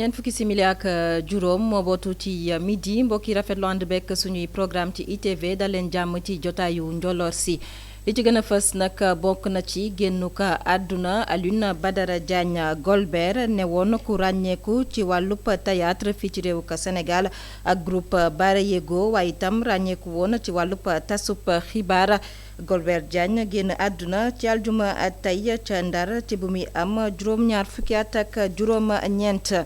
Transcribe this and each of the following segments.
ñeent fukki simili ak juróom moo bootu ci midi mbokk yi rafetlu ànd bekk suñuy programme ci ITV dal leen jàmm ci jotaayu njolloor si li ci gën a fës nag bokk na ci génnuk àdduna Alioune Badara Diagne Golbert ne woon ku ràññeeku ci wàllub théâtre fii ci réew Sénégal ak groupe Bara Yego waaye itam ràññeeku woon ci wàllub tasub xibaar Golbert Diagne génn àdduna ci aljuma tey ca Ndar ci bu muy am juróom-ñaar fukki at ak juróom-ñeent.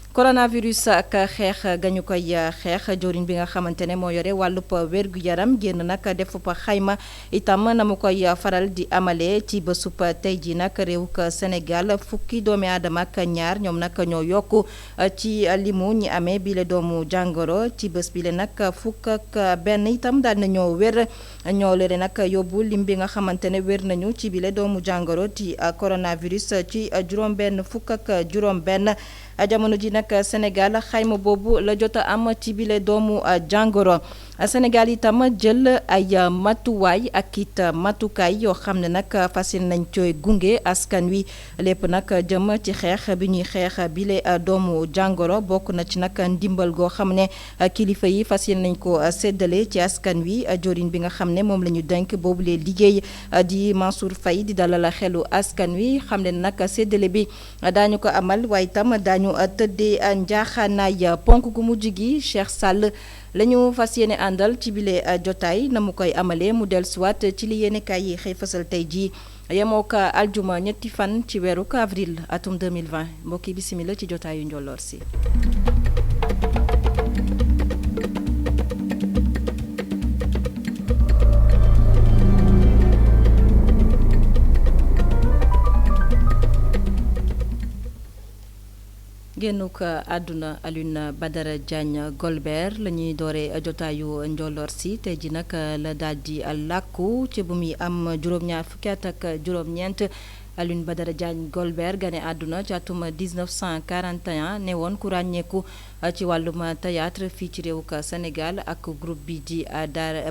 coronavirus ak xeex gañu koy xeex joriñ bi nga xamante ne moo yore wàllub wér-gu-yaram génn nag def fa xayma itam na mu koy faral di amalee ci bésub tey ji nag réewuk Sénégal fukki doomi aadama ak ñaar ñoom nag ñoo yokku ci limu ñi amee bile doomu jàngoro ci bés bile nag fukk ak benn itam daal na ñoo wér ñoo lere nag yóbbu lim bi nga xamante ne wér nañu ci bile doomu jàngoro ci coronavirus ci juróom benn fukk ak juróom benn jamono ji nag Sénégal xayma boobu la jot a am ci bile doomu jàngoro Sénégal itam jël ay matuwaay ak it matukaay yoo xam ne nag fas yéene nañ cooy gunge askan wi lépp nag jëm ci xeex bi ñuy xeex bile doomu jàngoro bokk na ci nag ndimbal goo xam ne kilifa yi fas yéene nañ ko séddale ci askan wi jorin bi nga xam ne moom la ñu denk boobu lee liggéey di Mansour Faye di dalal xelu askan wi xam ne nag séddale bi daañu ko amal waaye itam daañu tëddee njaaxaanaay ponk gu mujj gi Cheikh Sall la ñu fas yéene àndal ci bile jotaay na mu koy amalee mu dellusiwaat ci li yéenekaay yi xëy fasal tey jii yemoo ko aljuma ñetti fan ci weeru avril atum 2020 mbokki bisimila ci jotaayu njolloor si. génnuk àdduna Alioune Badara Diagne Golbert la ñuy dooree jotaayu njolloor si tey ji nag la daal di làkku ci bu muy am juróom-ñaar fukki at ak juróom-ñeent Alioune Badara Diagne Golbert gane àdduna ci atum 1941 ne woon ku ràññeeku ci wàllum théâtre fii ci réewuk Sénégal ak groupe bi di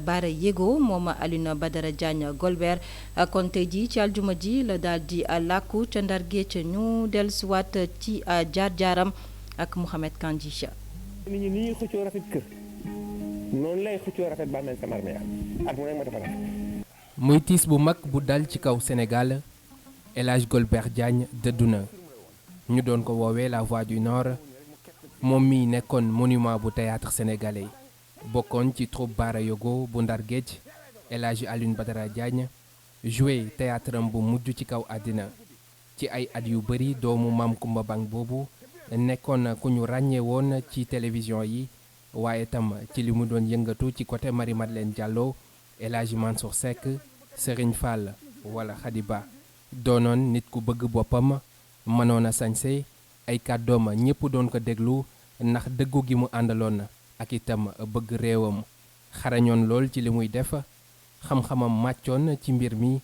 Bara Yego moom Alioune Badara Diagne Golbert kon tey ji ci aljuma ji la daal di làkku ca Ndar Géej ñu dellusiwaat ci jaar-jaaram ak Mouhamed Kandji. nit ñi ni ñuy xëccoo rafet kër noonu lay xëccoo rafet bàmmeel sama armeel at mu nekk ma dafa rafet. muy tiis bu mag bu dal ci kaw Sénégal El Hadj Golbert Diagne dëddu na ñu doon ko woowee la voix du Nord moom mi nekkoon monument bu théâtre sénégalais bokkoon ci troupe Bara Yego bu Ndar Géej El Hadj Alioune Badara Diagne joué théâtre am bu mujj ci kaw àddina ci ay at yu bëri doomu Maam Kumba Bang boobu nekkoon ku ñu ràññee woon ci télévision yi waaye tam ci li mu doon yëngatu ci côté Marie Madeleine Diallo El Hadj Mansour Seck Serigne Fall wala Khady Ba doonoon nit ku bëgg boppam mënoon a sañse ay kàddoom ñépp doon ko déglu ndax dëggu gi mu àndaloon ak itam bëgg réewam xarañoon lool ci li muy def xam-xamam màccoon ci mbir mi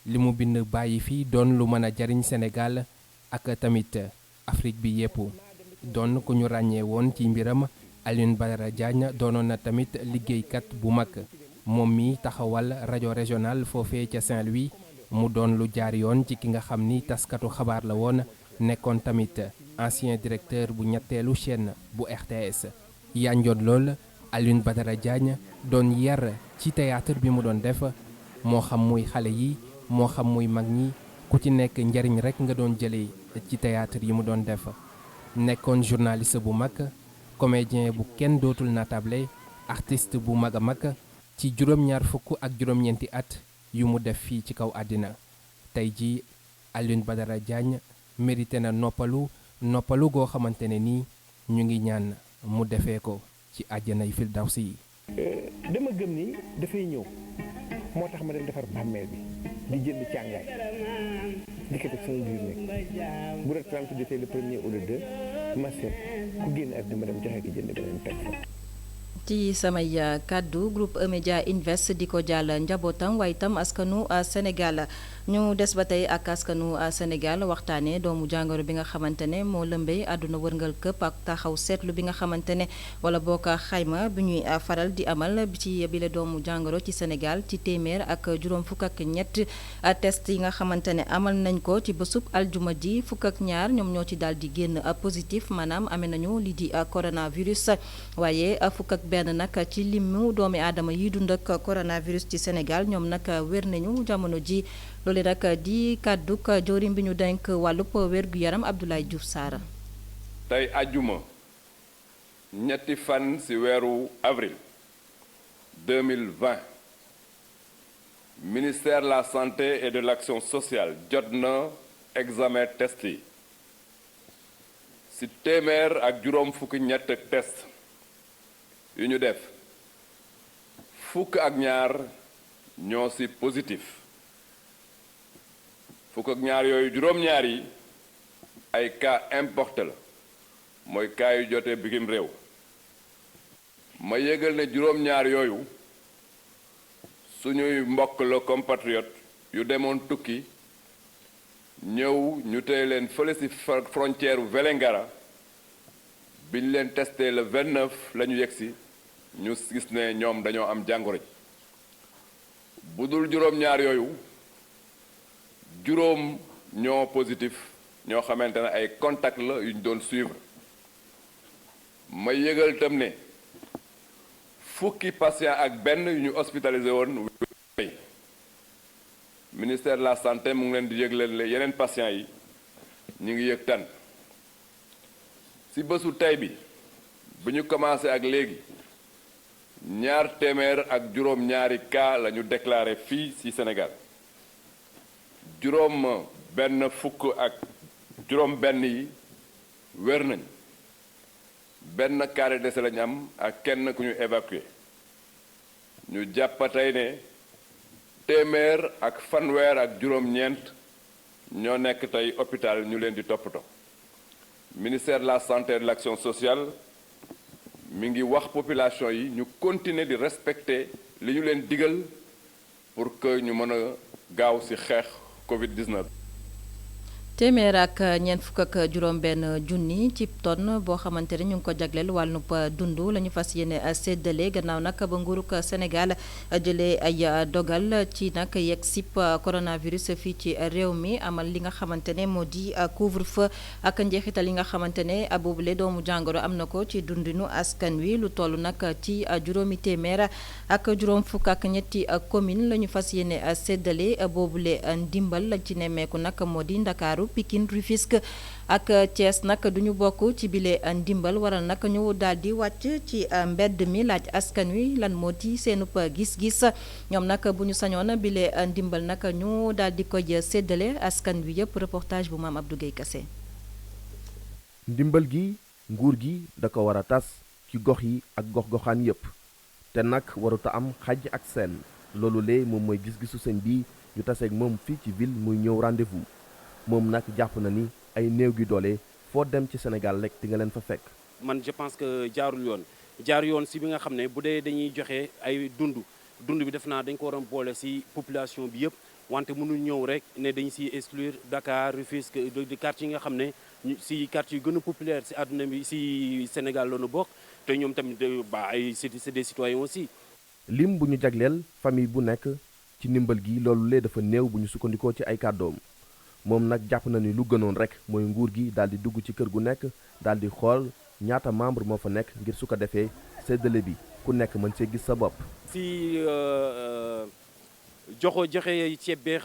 li mu bind bàyyi fi doon lu mën a jariñ Sénégal ak tamit Afrique bi yépp doon ku ñu ràññee woon ci mbiram Alioune Badara Diagne doonoon na tamit liggéeykat bu mag moom mi taxawal rajo régional foofee ca Saint-Louis mu doon lu jaar yoon ci ki nga xam ni taskatu xabaar la woon nekkoon tamit ancien directeur bu ñetteelu chaîne bu RTS yanjoon lool Alioune Badara Diagne doon yar ci théâtre bi mu doon def moo xam muy xale yi moo xam muy mag ñi ku ci nekk njariñ rekk nga doon jëlee ci théâtre yi mu doon def nekkoon journaliste bu mag comédien bu kenn dootul natable artiste bu mag a mag ci juróom-ñaar fukk ak juróom-ñeenti at yu mu def fii ci kaw àddina tey ji Alioune Badara Diagne mérité na noppalu goo xamante ne nii ñu ngi ñaan mu defee ko ci àjjanay Firdawsi yi. dama gëm ni dafay ñëw moo tax ma dem defar bàmmeel bi di jënd càngaay di ko teg sama biir nekk bu rek 30 jotee le premier ou le 2 ma seet ku génn ak dama dem joxe ki jënd beneen teg fa. ci samay kàddu groupe E-Media Invest di ko jàll njabootam waaye itam askanu Sénégal ñu des ba tey ak askanu Sénégal waxtaanee doomu jàngoro bi nga xamante ne moo lëmbee àdduna wërngal këpp ak taxaw seetlu bi nga xamante ne wala boo ko xayma bi ñuy faral di amal ci bile doomu jàngoro ci Sénégal ci téeméer ak juróom fukk ak ñett test yi nga xamante ne amal nañ ko ci bésub aljuma ji fukk ak ñaar ñoom ñoo ci daal di génn positif maanaam amee nañu li di coronavirus waaye fukk ak benn nag ci limu doomi aadama yi dund ak coronavirus ci Sénégal ñoom nag wér nañu jamono ji loolu nag di kàdduk jawriñ bi ñu denk wàllub wér-gu-yaram Abdoulaye Diouf Sarr. tey àjjuma ñetti fan ci weeru avril 2020 ministère de la santé et de l'action sociale jot na examen test yi ci téeméer ak juróom fukki ñett test yu ñu def fukk ak ñaar ñoo ci positif fukk ak ñaar yooyu juróom-ñaar yi ay cas importé la mooy cas yu jotee bitim réew ma yëgal ne juróom-ñaar yooyu suñuy mbokk la compatriote yu demoon tukki ñëw ñu tey leen fële ci frontière Vélingara biñ leen testé le 29 la ñu yegsi ñu gis ne ñoom dañoo am jàngoro ji bu dul juróom-ñaar yooyu juróom ñoo positif ñoo xamante ne ay contact la yu ñu doon suivre ma yëgal tam ne fukki patient ak benn yu ñu hospitalisé woon ministère de la santé mu ngi leen di yëgleel yeneen patients yi ñu ngi yëg tan ci bésu tey bi bu ñu commencé ak léegi ñaar téeméer ak juróom-ñaari cas la ñu déclaré fii ci Sénégal juróom benn fukk ak juróom benn yi wér nañ benn cas de décès lañu am ak kenn ku ñu évacué ñu jàpp tey ne téeméer ak fanweer ak juróom-ñeent ñoo nekk tey hôpital ñu leen di toppatoo ministère de la santé et de l'action sociale mi ngi wax population yi ñu continuer di respecter li ñu leen digal pour que ñu mën a gaaw ci xeex Covid-19. téeméer ak ñeent fukk ak juróom-benn junni ci tonne boo xamante ne ñu ngi ko jagleel wàllub dund la ñu fas yéene séddale gannaaw nag ba nguurug Sénégal jëlee ay dogal ci nag yegg sip coronavirus fii ci réew mi amal li nga xamante ne moo di couvre-feu ak njeexital yi nga xamante ne boobule doomu jàngoro am na ko ci dundinu askan wi lu toll nag ci juróomi téeméer ak juróom fukk ak ñetti commune la ñu fas yéene séddale boobule ndimbal lañ ci nemmeeku nag moo di Ndakaaru Pikine Rufisque ak Thiès nag duñu bokk ci bile ndimbal waral nag ñu daal di wàcc ci mbedd mi laaj askan wi lan moo di seenub gis-gis ñoom nag bu ñu sañoon bile ndimbal nag ñu daal di koy séddale askan wi yëpp reportage bu maam Abdou Guèye Kassé. ndimbal gi nguur gi da ko war a tas ci gox yi ak gox-goxaan yëpp te nag waruta am xaj ak seen loolu lee moom mooy gis-gisu sëñ bi ñu taseeg moom fii ci ville muy ñëw rendez-vous. moom nag jàpp na ni ay néew gi doole foo dem ci Sénégal rek di nga leen fa fekk. man je pense que jaar yoon si bi nga xam ne bu dee dañuy joxe ay dund bi def naa dañ ko war a boole si population bi yëpp wante mënul ñëw rek ne dañ siy exclure Dakar Rufisque di quartier yi nga xam ne si quartier yu gën a populaire si àdduna bi si Sénégal la ñu bokk te ñoom tamit c'est des citoyens aussi. lim bu ñu jagleel famille bu nekk ci ndimbal gi loolu lee dafa néew bu ñu sukkandikoo ci ay kàddoom. moom nag jàpp na ni lu gënoon rek mooy nguur gi daal di dugg ci kër gu nekk daal di xool ñaata membre moo fa nekk ngir su ko defee séddale bi ku nekk mën see gis sa bopp. si joxe ceeb beex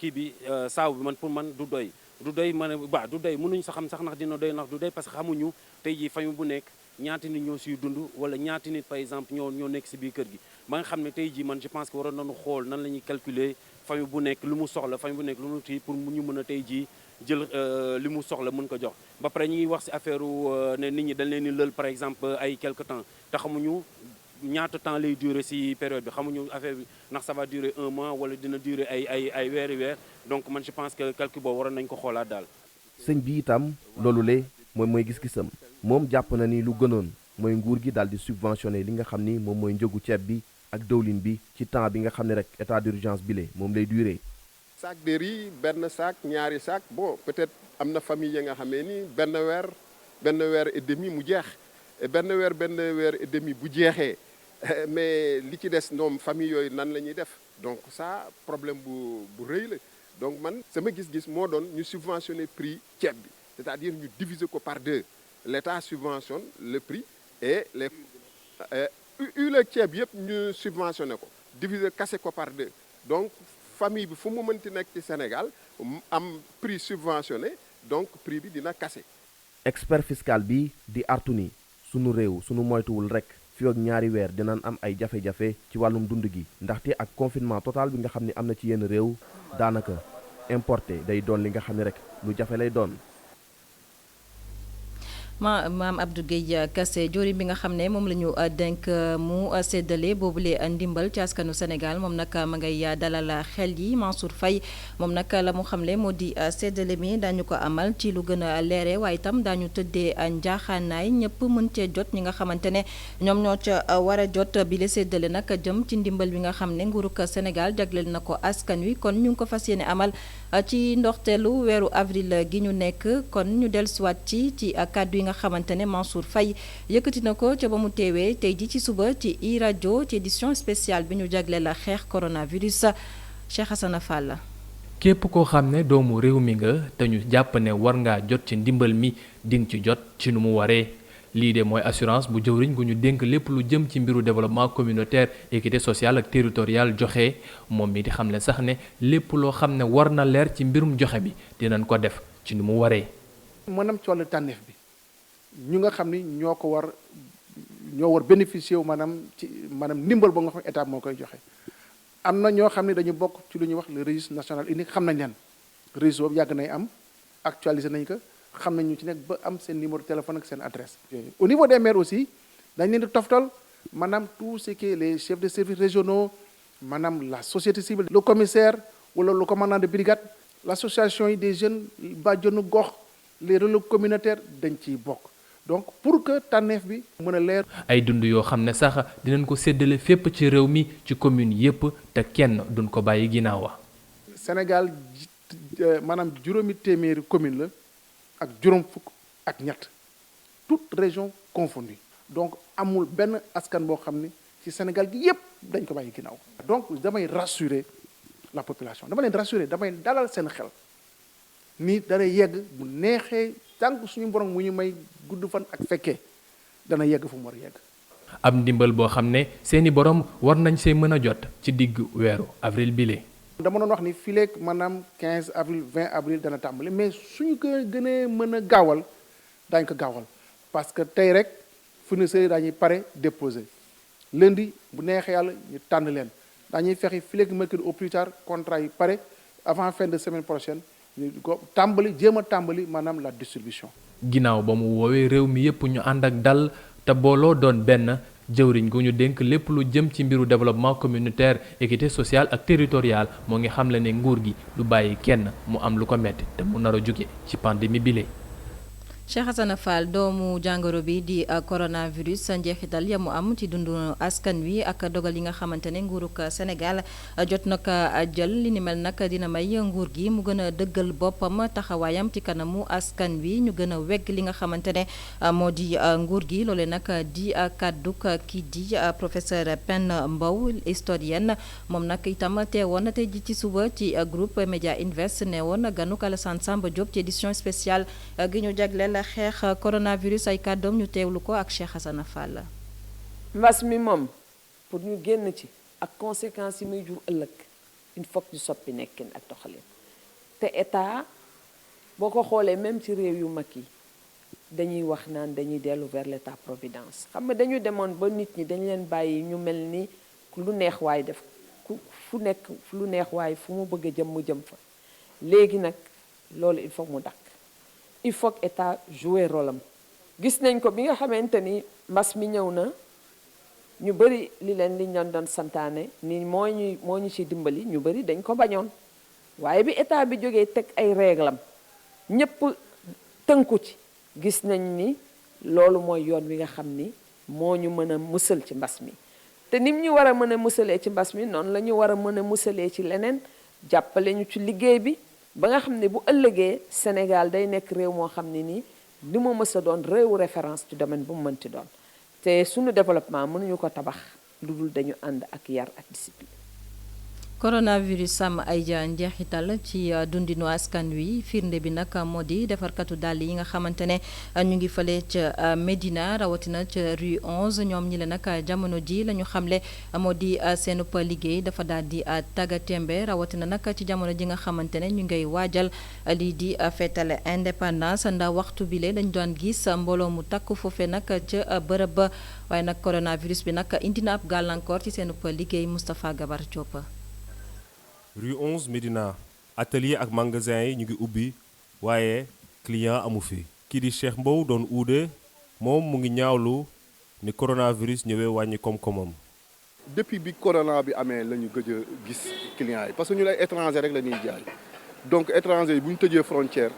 kii bi saabu bi man pour man du doy ma ne du doy mënuñ sa xam sax ndax dina doy ndax du doy parce que xamuñu tey jii famille bu nekk ñaati nit ñoo siy dund wala ñaati nit par exemple ñoo nekk si biir kër gi ba nga xam ne tey jii man je pense que waroon nañu xool nan la ñuy calculer. famille bu nekk lu mu soxla famille bu nekk lu mu tii pour ñu mën a tey jii jël li mu soxla mën ko jox ba pare ñu ngi wax ci affaire ne nit ñi dañ leen di lël par exemple ay quelque temps te xamuñu ñaata temps lay durer ci période bi xamuñu affaire bi ndax ça va durer 1 mois wala dina durer ay weer donc man je pense que calcul boobu waroon nañ ko xoolaat daal. sëñ bi itam loolu le mooy gis-gisam moom jàpp na ni lu gënoon mooy nguur gi daal di subventionné li nga xam ni moom mooy njëgu ceeb bi ak dëwlin bi ci temps bi nga xam ne rek état d'urgence bi moom lay duré. sac de riz benn sac ñaari sac bon peut-être am na famille ya nga xamee ni benn weer et demi mu jeex benn weer et demi bu jeexee mais li ci des ñoom famille yooyu nan la ñuy def donc ça problème bu rëy la donc man sama gis-gis moo doon ñu subventionner prix ceeb bi c'est-à-dire ñu diviser ko par 2 l'État subventionne le prix et les huile ak ceeb yëpp ñu subventionné ko diviser casser ko par 2 donc famille bi fu mu mënti nekk ci Sénégal am prix subventionné donc prix bi dina casser. expert fiscal bi di artu ni sunu réew sunu moytuwul rek fii ak ñaari weer dinañ am ay jafe-jafe ci wàllum dund gi ndaxte ak confinement total bi nga xam ne am na ci yenn réew daanaka importé day doon li nga xam ne rek lu jafe lay doon. maam Abdou Guèye Kassé jori bi nga xam ne moom la ñu dénk mu séddale boobule ndimbal ci askanu Sénégal moom nag ma ngay dalal xel yi Mansour Faye moom nag la mu xamle moo di séddale mi daañu ko amal ci lu gën a leere waaye itam daañu tëddee njaaxaanaay ñëpp mën cee jot ñi nga xamante ne ñoom ñoo ca war a jot bi la séddale nag jëm ci ndimbal bi nga xam ne nguurug Sénégal jagleel na ko askan wi kon ñu ngi ko fas yéene amal ci ndoxteelu weeru avril gi ñu nekk kon ñu dellusiwaat ci kàddu yi nga xamante ne Mansour Faye yëkkati na ko ca ba mu teewee tey ji ci suba ci iRadio ci édition spéciale bi ñu jagleel la xeex coronavirus Cheikh Hassana Fall. képp koo xam ne doomu réew mi nga te ñu jàpp ne war ngaa jot ci ndimbal mi di nga ci jot ci nu mu waree lii de mooy assurance bu jëwriñ gu ñu dénk lépp lu jëm ci mbiru développement communautaire équité sociale ak territoriale joxe moom mi di xam ne sax ne lépp loo xam ne war na leer ci mbirum joxe bi dinañ ko def ci nu mu waree. maanaam ci wàllu tànneef bi ñu nga xam ni ñoo war bénéficier wu maanaam ndimbal ba nga xam état moo koy joxe am na ñoo xam ne dañu bokk ci lu ñuy wax le registre national unique xam nañ leen registre boobu yàgg nay am actualisé nañ ko xam nañ ñu ci nekk ba am seen numéro téléphone ak seen adresse. au niveau des maires aussi dañ leen di toftal maanaam tout ce qui est les chefs de services régionaux maanaam la société civile le commissaire wala le commandant de brigade l'association yi des jeunes bàjjenu gox les relais communautaires dañ ciy bokk donc pour que tànneef bi mën a leer. ay dund yoo xam ne sax dinañ ko séddale fépp ci réew mi ci commune yépp te kenn duñ ko bàyyi ginnaaw. Sénégal maanaam juróomi téeméeri commune la ak juróom fukk ak ñett toute région confondue donc amul benn askan boo xam ne ci Sénégal gi yépp dañ ko bàyyi ginnaaw. donc damay rassurer la population dama leen rassurer damay dalal seen xel ni dana yegg bu neexee tànk suñu borom mu ñu may gudd fan ak fekkee dana yegg fu mu war a yegg. ab ndimbal boo xam ne seeni borom war nañ see mën a jot ci digg weeru avril bile. dama doon wax ni fileeg maanaam 15 avril 20 avril dana tàmbali mais suñu ko gënee mën a gaawal daañu ko gaawal parce que tey rek fournisseurs yi daañuy pare déposer lundi bu neexee yàlla ñu tànn leen daañuy fexe fileeg mercredi au plus tard contrat yi pare avant fin de semaine prochaine ñu ko tàmbali jéem a tàmbali maanaam la distribution. ginnaaw ba mu woowee réew mi yépp ñu ànd ak dal te booloo doon benn jëwriñ gu ñu dénk lépp lu jëm ci mbiru développement communautaire équité sociale ak territoriale moo ngi xamle ne nguur gi du bàyyi kenn mu am lu ko metti te mu nar a jóge ci pandémie bile. Cheikh Hassana Fall doomu jàngoro bi di coronavirus sa njeexital ya mu am ci dundu askan wi ak dogal yi nga xamante ne nguurug Sénégal jot na ko jël li ni mel nag dina may nguur gi mu gën a dëggal boppam taxawaayam ci kanamu askan wi ñu gën a wegg li nga xamante ne moo di nguur gi loole nag di kàdduk kii di professeur Pène Mbow historienne moom nag itam teewoon tey ji ci suba ci groupe Média Invest ne woon ganuk Alassane Samba Diop ci édition spéciale gi ñu jagleel xeex coronavirus ay kàddoom ñu teewlu ko ak Cheikh Hassana Fall. mbas mi moom pour ñu génn ci ak conséquences yi muy jur ëllëg il faut que ñu soppi nekkin ak doxalin te état boo ko xoolee même ci réew yu mag yi dañuy wax naan dañuy dellu vers l'état providence xam nga dañu demoon ba nit ñi dañ leen bàyyi ñu mel ni lu neex waay def fu nekk lu neex waay fu mu bëgg a jëm mu jëm fa léegi nag loolu il faut mu dakk il faut que état jouer rôle am gis nañ ko bi nga xamante ni mbas mi ñëw na ñu bëri liñ doon santaane ni moo ñu ci dimbali ñu bëri dañ ko bañoon waaye bi état bi jógee teg ay réglam ñëpp tënku ci gis nañ ni loolu mooy yoon wi nga xam ni moo ñu mën a musal ci mbas mi te nim ñu war a mën a musalee ci mbas mi noonu la ñu war a mën a musalee ci leneen jàppale ñu ci liggéey bi ba nga xam ne bu ëllëgee Sénégal day nekk réew moo xam ne nii li mu mës a doon réewu référence ci domaine bu mu mënti doon te suñu développement mënuñu ko tabax lu dul dañu ànd ak yar ak discipline. coronavirus sàmm ay njeexital ci dundinu askan wi firnde bi nag moo di defarkatu dàll yi nga xamante ne ñu ngi fële ca Médina rawatina ca rue 11 ñoom ñi la nag jamono ji la ñu xamle moo di seenub liggéey dafa daal di tagga tembe rawatina nag ci jamono ji nga xamante ne ñu ngay waajal lii di feetale indépendance ndax waxtu bile dañu doon gis mbooloo mu takk foofe nag ca bërëb ba waaye nag coronavirus bi nag indi na ab gàllankoor ci seenub liggéey Moustapha Gabar Diop. rue 11 Médina atelier ak magasin yi ñu ngi ubbi waaye client amu fi kii di Cheikh Mbow doon uude moom mu ngi ñaawlu ni coronavirus ñëwee wàññi koom-koomam. depuis bi corona bi amee la ñu gëj a gis clients yi parce que ñu lay étranger rek la ñuy jaay donc étranger yi bu ñu tëjee frontière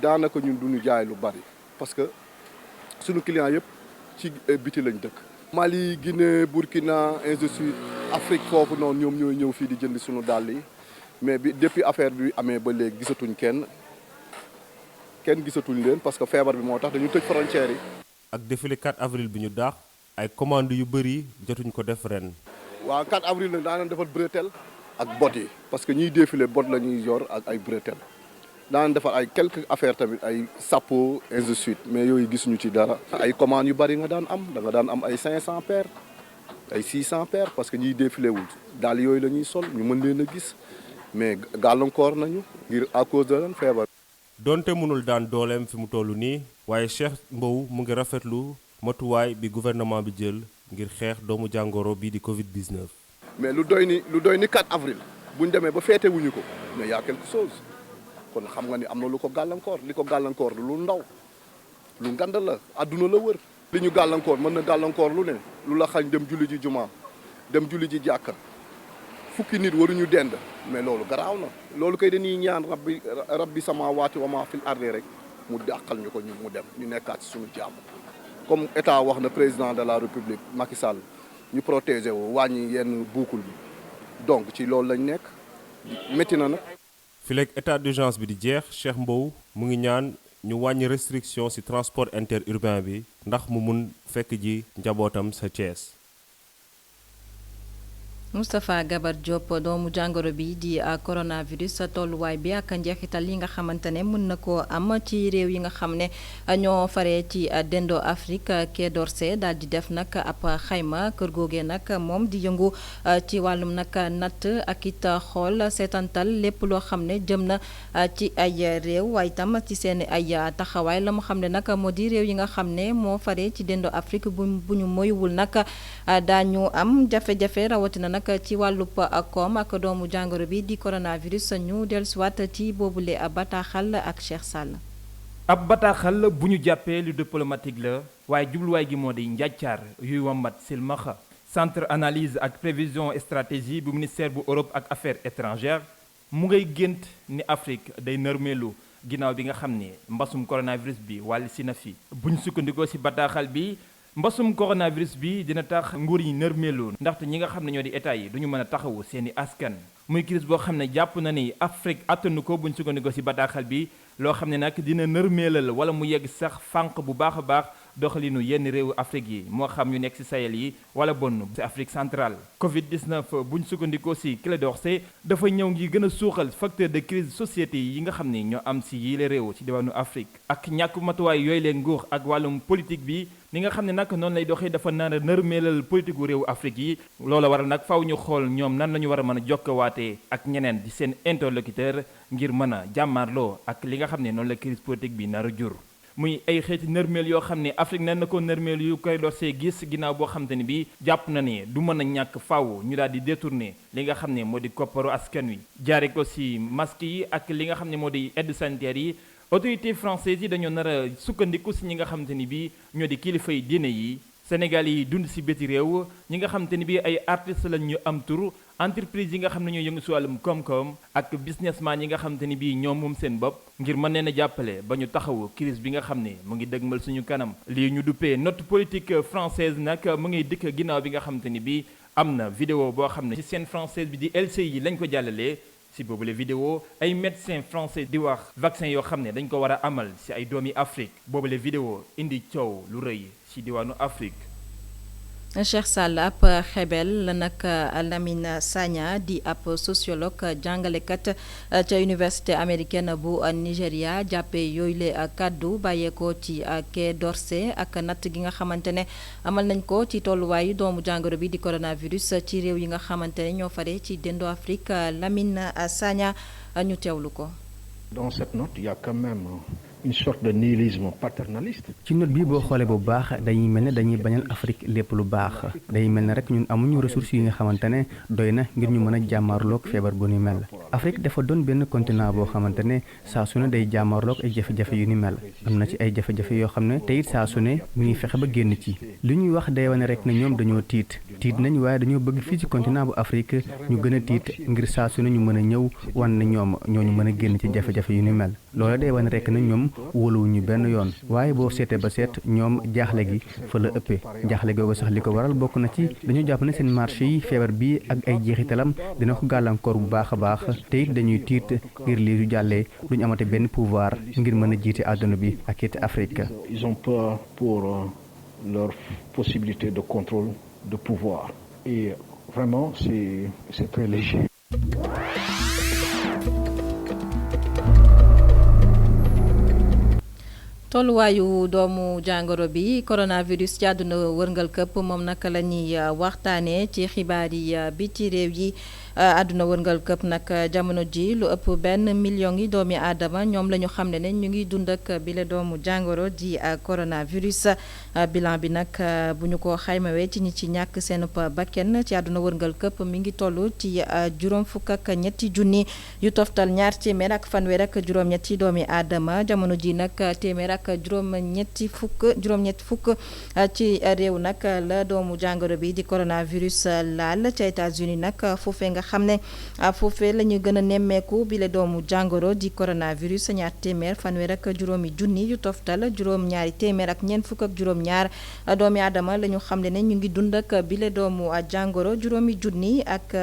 daanaka ñun duñu jaay lu bari parce que suñu clients yëpp ci biti lañ dëkk. Mali Guinée Burkina ainsi de suite Afrique foofu noonu ñoom ñooy ñëw fii di jënd suñu dàll yi mais bi depuis affaire bi amee ba léegi gisatuñ kenn gisatuñ leen parce que feebar bi moo tax dañu tëj frontières yi. ak défilé 4 avril bi ñu daax ay commandes yu bëri jotuñ ko def ren. waaw 4 avril nag daanañ defar bretelle ak bot yi parce que ñiy défilé bot la ñuy yor ak ay bretelle daanañ defar ay quelques affaires tamit ay sapo ainsi de suite mais yooyu gisuñu ci dara. ay commandes yu bëri nga daan am da nga daan am ay 500 paires ay 600 paires parce que ñiy défilé wul daal yooyu la ñuy sol ñu mën leen a gis mais gàllankoor nañu ngir à cause de lan feebar. donte mënul daan dooleem fi mu toll nii waaye Cheikh Mbow mu ngi rafetlu matuwaay bi gouvernement bi jël ngir xeex doomu jàngoro bii di Covid 19. mais lu doy ni 4 avril bu ñu demee ba féete wuñu ko mais y a quelque chose kon xam nga ni am na lu ko gàllankoor li ko gàllankoor lu ndaw lu ngand la àdduna la wër. li ñu gàllankoor mën na gàllankoor lu ne lu la xañ dem julli ji jumaa dem julli ji jàkka fukki nit waruñu dend mais loolu garaaw na loolu kay dañuy ñaan rabbi samaawaati wa maa fil ardi rek mu dàqal ñu ko ñu mu dem ñu nekkaat ci suñu jàmm comme état wax na président de la république Macky Sall ñu protéger wu wàññi yenn buukul bi donc ci loolu lañ nekk métti na nag. fileeg état d'urgence bi di jeex Cheikh Mbow mu ngi ñaan ñu wàññi restriction ci transport interurbain bi ndax mu mun fekk ji njabootam sa Thiès. Moustapha Gabar Diop doomu jàngoro bi di coronavirus tolluwaay bi ak njeexital yi nga xamante ne mën na koo am ci réew yi nga xam ne ñoo faree ci dendo Afrique Quai d'Orsay daal di def nag ab xayma kër googee nag moom di yëngu ci wàllum nag natt ak it xool seetantal lépp loo xam ne jëm na ci ay réew waaye itam ci seen ay taxawaay la mu xam ne nag moo di réew yi nga xam ne moo faree ci dendo Afrique bu ñu moywul nag daañu am jafe-jafe rawatina nag ci wàllub koom ak doomu jàngoro bi di coronavirus ñu dellusiwaat ci boobule bataaxal ak Cheikh Sall. ab bataaxal bu ñu jàppee lu diplomatique la waaye jubluwaay gi moo di njàccaar yuy wambat silmaxa centre analyse ak prévision stratégie bu ministère bu Europe ak affaires étrangères mu ngay gént ni Afrique day nërmeelu ginnaaw bi nga xam ne mbasum coronavirus bi wàll si na fi bu ñu sukkandikoo si bataaxal bi. mbasum coronavirus bi dina tax nguur yi nërmeelu ndaxte ñi nga xam ne ñoo di état yi duñu mën a taxawu seeni askan muy crise boo xam ne jàpp na ni Afrique attanu ko buñ sukkandikoo ci bataaxal bi loo xam ne nag dina nërmeelal wala mu yegg sax fànq bu baax a baax doxalinu yenn réewu Afrique yi moo xam ñu nekk ci Sahel yi wala bonn ci Afrique centrale Covid-19 buñ sukkandikoo ci Quai d'Orsay dafa ñëw ngi gën a suuxal facteur de crise société yi nga xam ne ñoo am ci yile réew ci diwaanu Afrique ak ñàkk matuwaay yooyu leen nguur ak wàllum politique bi ni nga xam ne nag noonu lay doxee dafa nar a nërmeelal politique gu réewu Afrique yi loola waral nag faw ñu xool ñoom nan la ñu war a mën a jokkawaatee ak ñeneen di seen interlocuteur ngir mën a jàmmaarloo ak li nga xam ne noonu la crise politique bi nar a jur muy ay xeeti nërmeel yoo xam ne Afrique nen na ko nërmeel yu Quai d'Orsay gis ginnaaw boo xam te ne bi jàpp na ne du mën a ñàkk faaw ñu daal di détourner li nga xam ne moo di kopparu askan wi jaare ko ci masque yi ak li nga xam ne moo di aide sanitaire yi autorité française yi dañoo nar a sukkandiku ci ñi nga xamante ni bii ñoo di kilifa yi diine yi Sénégal yi dund ci biti réew ñi nga xamante ni bii ay artistes lañ ñu am tur entreprise yi nga xam ne ñoo yëngu ci wàllum koom-koom ak businessman yi nga xamante ni bii ñoom moom seen bopp ngir mën leen a jàppale ba ñu taxawu crise bi nga xam ne mu ngi dëgmal suñu kanam. lii ñu duppee note politique française nag mu ngi dikk ginnaaw bi nga xamante ni bii am na vidéo boo xam ne ci scène française bi di LCI lañ ko jàllalee. ci boobule vidéo ay médecins français di wax vaccin yoo xam ne dañ ko war a amal ci ay doomi Afrique boobule vidéo indi coow lu rëy ci diwaanu Afrique. Cheikh Sall ab xebel la nag Lamine Sagna di ab sociologue jàngalekat ca université américaine bu Nigéria jàppee yooyu le kàddu bàyyeekoo ci Quai d'Orsay ak natt gi nga xamante ne amal nañ ko ci tolluwaayu doomu jàngoro bi di coronavirus ci réew yi nga xamante ne ñoo fare ci dendu Afrique Lamine Sagna ñu teewlu ko. Dans cette note, il y a quand même une sorte de nihilisme paternaliste. ci note bi boo xoolee bu baax dañuy mel ne dañuy bañal Afrique lépp lu baax day mel ne rek ñun amuñu ressources yi nga xamante ne doy na ngir ñu mën a jàmmarloog feebar bu ni mel. Afrique dafa doon benn continent boo xamante ne saa su ne day jàmmarloog ay jafe-jafe yu ni mel am na ci ay jafe-jafe yoo xam ne te it saa su ne mu ngi fexe ba génn ci. li ñuy wax day wane rek ne ñoom dañoo tiit nañ waaye dañoo bëgg fii ci continent bu Afrique ñu gën a tiit ngir saa su ne ñu mën a ñëw wan ne ñoom ñooñu mën a génn ci jafe-jafe yu ni mel loolu day wane rek ne ñoom wóoluwuñu benn yoon waaye boo seetee ba seet ñoom jaaxle gi fa la ëppee jaaxle googu sax li ko waral bokk na ci dañu jàpp ne seen marché yi feebar bi ak ay jeexitalam dina ko gàllankoor bu baax a baax te it dañuy tiit ngir lii su jàllee duñu amate benn pouvoir ngir mën a jiite àdduna bi ak it Afrique. Ils ont peur pour leur possibilité de contrôle de pouvoir et vraiment c'est très léger. tolluwaayu doomu jàngoro bi coronavirus ci àdduna wërngal këpp moom naka la ñuy waxtaanee ci xibaar yi biti réew yi àdduna wërngal këpp nag jamono ji lu ëpp 1 million yi doomi aadama ñoom la ñu xam ne ñu ngi dund ak bile doomu jàngoro di coronavirus bilan bi nag bu ñu ko xaymawee ci ñi ci ñàkk seen bakken ci àdduna wërngal këpp mi ngi toll ci juróom fukk ak ñetti junni yu toftal ñaar téeméer ak fanweer ak juróom-ñetti doomi aadama jamono ji nag téeméer ak juróom-ñetti fukk ci réew nag la doomu jàngoro bi di coronavirus laal ca États-Unis nag foofee nga xam ne foofee la ñu gën a nemmeeku bi la doomu jàngoro di coronavirus ñaar téeméer fanweer ak juróomi junni yu toftal juróom-ñaari téeméer ak ñeent fukk ak juróom-ñaar doomi aadama la ñu xam ne ñu ngi dund ak bi la doomu jàngoro juróomi junni ak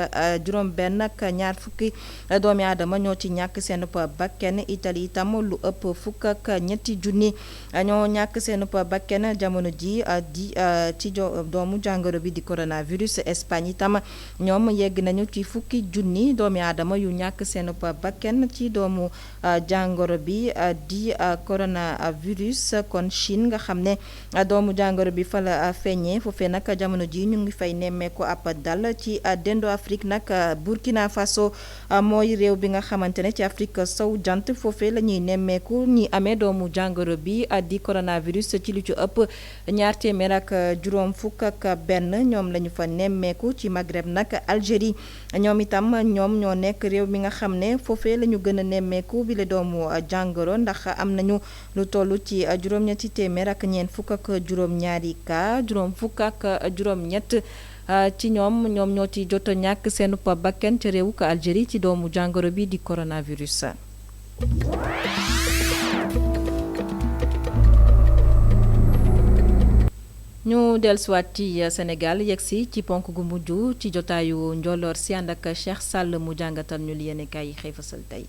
juróom-benn ak ñaar fukki doomi aadama ñoo ci ñàkk seen bakken Italie itam lu ëpp fukk ak ñetti junni ñoo ñàkk seen bakken jamono ji di ci doomu jàngoro bi di coronavirus Espagne itam ñoom yegg nañu ci fukki junni doomi aadama yu ñàkk seen bakken ci doomu jàngoro bi di coronavirus kon Chine nga xam ne doomu jàngoro bi fa la feeñee foofee nag jamono ji ñu ngi fay nemmeeku ab dal ci dendo Afrique nag Burkina Faso mooy réew bi nga xamante ne ci Afrique sow jant foofee la ñuy nemmeeku ñi amee doomu jàngoro bi di coronavirus ci lu ci ëpp ñaar téeméer ak juróom fukk ak benn ñoom la ñu fa nemmeeku ci Maghreb nag Algérie ñoom itam ñoom ñoo nekk réew mi nga xam ne foofee la ñu gën a nemmeeku bi la doomu jàngoro ndax am nañu lu toll ci juróom-ñetti téeméer ak ñeent fukk ak juróom-ñaari cas juróom fukk ak juróom-ñett ci ñoom ñoo ci jot a ñàkk seen bakken ca réewu ko Algérie ci doomu jàngoro bi di coronavirus. ñu dellusiwaat ci Sénégal yegsi ci ponk gu mujj ci jotaayu njolloor si ànd ak Cheikh Sall mu jàngatal ñu li yéenekaay yi xëy fasal tey.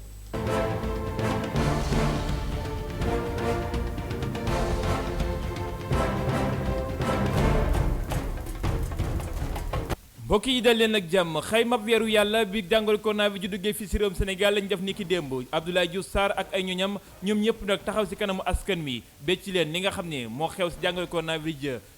mbokk yi dal leen ak jàmm xaymab weeru yàlla bi jàngoro corona bi ju duggee fii si réewum Sénégal lañ def ni ki démb Abdoulaye Diouf Sarr ak ay ñoñam ñoom ñëpp nag taxaw si kanamu askan mi becc leen li nga xam ne moo xew si jàngoro corona bi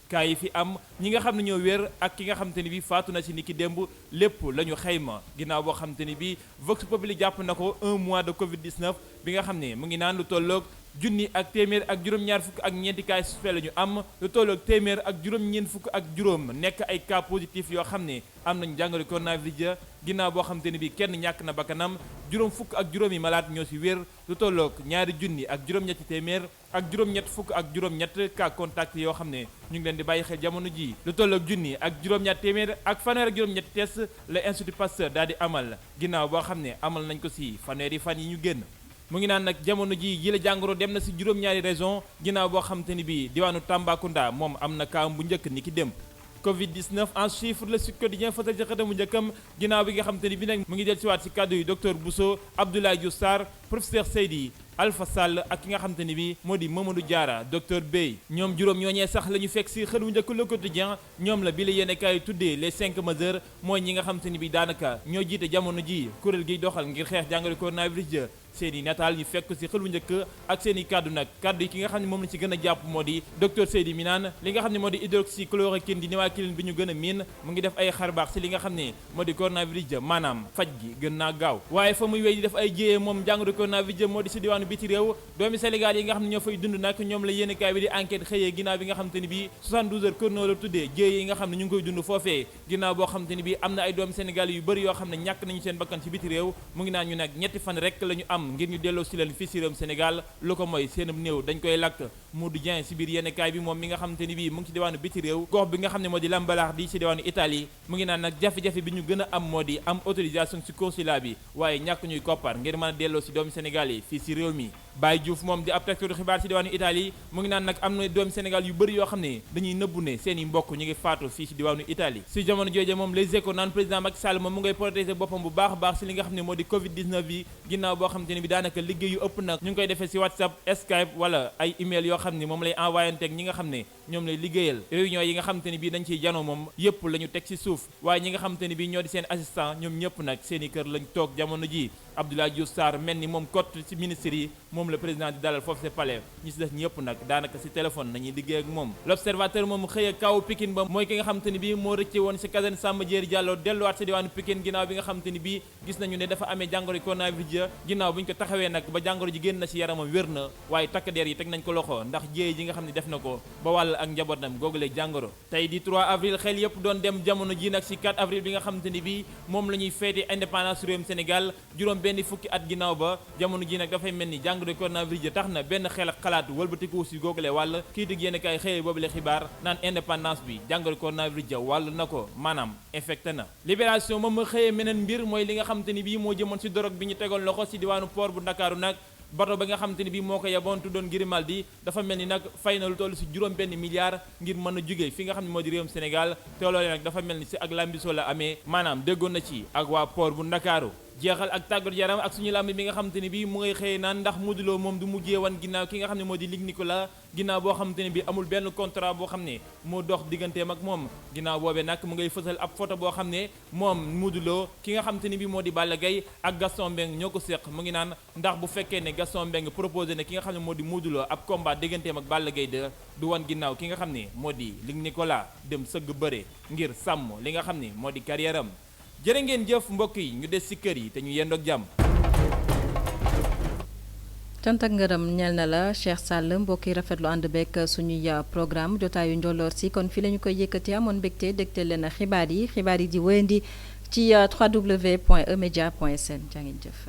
kaa yi fi am ñi nga xam ne ñoo wér ak ki nga xam te ni bi faatu na si ni ki démb lépp la ñu xayma ginnaaw boo xam te ni bi Vox Populi jàpp na ko 1 mois de Covid 19 bi nga xam ne mu ngi naan lu tolloog junni ak téeméer ak juróom-ñaar fukk ak ñeenti cas suspect la ñu am lu tolloog téeméer ak juróom-ñeent fukk ak juróom nekk ay cas positif yoo xam ne am nañ jàngoro coronavirus ginnaaw boo xam te ne bi kenn ñàkk na bakkanam juróom fukk ak juróomi malade ñoo ci wér lu tolloog ñaari junni ak juróom-ñetti téeméer ak juróom-ñett fukk ak juróom-ñett cas contact yoo xam ne ñu ngi leen di bàyyi xel jamono ji lu tolloog junni ak juróom-ñett téeméer ak fanweer ak juróom-ñetti test la Institut Pasteur daal di amal ginnaaw boo xam ne amal nañ ko ci fanweeri fan yi ñu génn mu ngi naan nag jamono ji yi la jàngoro dem na ci juróom-ñaari région ginnaaw boo xam te ni bii diwaanu Tambacounda moom am na kaam bu njëkk ni ki dem Covid-19 en chiffre le Sud Quotidien fasal ci xëtamu njëkkam ginnaaw bi nga xam te ni bi nag mu ngi del siwaat ci kàddu yi docteur Bousso Abdoulaye Diouf Sarr professeur Seydi Alpha Sall ak ki nga xam te ni bi moo di Mamadou Diarra docteur Bey ñoom juróom ñooñee sax la ñu fekk ci xët wu njëkk Le Quotidien ñoom la bi la yéene kaay tuddee les 5 majeurs mooy ñi nga xam te ni bi daanaka ñoo jiite jamono ji kuréel giy doxal ngir xeex jàngoro coronavirus seen i nataal ñu fekk ci xel bu njëkk ak seen i kàddu nag kàddu yi ki nga xam ne moom la ci gën a jàpp moo di docteur Seydi mi naan li nga xam ne moo di hydroxychloroquine di niwaakilin bi ñu gën a miin mu ngi def ay xarbaax ci li nga xam ne moo di coronavirus maanaam faj gi gën naa gaaw waaye fa muy wéy di def ay jéyee moom jàngoro coronavirus moo di ci diwaanu biti réew doomi Sénégal yi nga xam ne ñoo fay dund nag ñoom la yéen kaay bi di enquête xëyee ginnaaw bi nga xam te ni bi 72 heures chrono la tuddee jéyee yi nga xam ne ñu ngi koy dund foofee ginnaaw boo xam te ni bi am na ay doomi Sénégal yu bëri yoo xam ne ñàkk nañu seen bakkan ci biti réew mu ngi naan ñu nag ñetti fan rek la ñu am ngir ñu delloo ci leen fii ci réewum Sénégal lu ko mooy seenam néew dañ koy lakk Modou Dieng ci biir yéen kaay bi moom mi nga xam te ni bii mu ngi ci diwaanu biti réew gox bi nga xam ne moo di Lambalaax di ci diwaanu Italie mu ngi naan nag jafe-jafe bi ñu gën a am moo di am autorisation ci consulat bi waaye ñàkk ñuy koppar ngir mën a delloo ci doomi Sénégal yi fii ci réew mi Baye Diouf moom di ab taskatu xibaar ci diwaanu Italie mu ngi naan nag am na doomi Sénégal yu bëri yoo xam ne dañuy nëbbu ne seen i mbokk ñu ngi faatu fii ci diwaanu Italie ci jamono jooje moom Les Échos naan président Macky Sall moom mu ngay protéger boppam bu baax a baax ci li nga xam ne moo di Covid-19 bi ginnaaw boo xam te ne bi daanaka liggéey yu ëpp nag ñu ngi koy defee ci WhatsApp Skype wala ay email yoo xam ne moom lay envoyanteeg ñi nga xam ne ñoom lay liggéeyal réunion yi nga xam te ne bii dañ ciy janoo moom yëpp la ñu teg ci suuf waaye ñi nga xam te ne bii ñoo di seen assistant ñoom ñëpp nag seen i kër lañ toog jamono ji Abdoulaye Diouf Sarr mel ni moom kott ci ministre yi moom le président di dalal foofu ci palais ñi ci des ñëpp nag daanaka ci téléphone nañuy liggéey ak moom l'observateur moom xëy kaw Pikine ba mooy ki nga xam te ni bii moo rëcce woon ci caserne Samba Diéry Diallo delluwaat ci diwaanu Pikine ginnaaw bi nga xam te ni bii gis nañu ne dafa amee jàngoro coronavirus ginnaaw bu ñu ko taxawee nag ba jàngoro ji génn na ci yaramam wér na waaye takk der yi teg nañ ko loxo ndax jéey ji nga xam ne def na ko ba wàll ak njabootam googulee jàngoro tey di 3 avril xel yëpp doon dem jamono ji nag ci 4 avril bi nga xam te ni bii moom la ñuy feete indépendance réewum Sénégal juróom benn fukki at ginnaaw ba jamono ji nag dafay mel ni jàngoro coronavirus tax na benn xel ak xalaat wëlbatiku ci googule wàll kii dig yéen kay xëyee boobule xibaar naan indépendance bi jàngoro coronavirus wàll na ko maanaam infecté na libération moom ma xëyee meneen mbir mooy li nga xam te ni bii moo jëmoon ci dorog bi ñu tegoon loxo ci diwaanu port bu Ndakaaru nag bato ba nga xam te ni bii moo ko yeboon tuddoon Grimaldi dafa mel ni nag fay na lu toll ci juróom benn milliard ngir mën a jóge fi nga xam ne moo di réewum Sénégal te loolee nag dafa mel ni ci ak lambiso la amee maanaam déggoon na ci ak waa port bu Ndakaaru jeexal ak tàggat yaram ak suñu làmb bi nga xam te ne bii mu ngay xëyee naan ndax Modou Lo moom du mujjee wan ginnaaw ki nga xam ne moo di Luc Nicolas ginnaaw boo xam te ne bii amul benn contrat boo xam ne moo dox digganteem ak moom ginnaaw boobee nag mu ngay fësal ab photo boo xam ne moom Modou Lo ki nga xam te ne bii moo di Balla Gaye ak Gaston Mbengue ñoo ko séq mu ngi naan ndax bu fekkee ne Gaston Mbengue proposé ne ki nga xam ne moo di Modou Lo ab combat digganteem ak Balla Gaye 2 du wan ginnaaw ki nga xam ne moo di Luc Nicolas dem sëgg bëre ngir sàmm li nga xam ne moo di carrière am jërë ngeen jëf mbokk yi ñu des ci kër yi te ñu yendoog jàmm. cant ak ngërëm ñeel na la Cheikh Sall mbokk yi rafetlu ànd beeg suñuy programme jotaayu njolloor si kon fii la ñu koy yëkkati amoon mbégte dégte leen xibaar yi di wéyandi ci www.emedia.sn jaa ngeen jëf.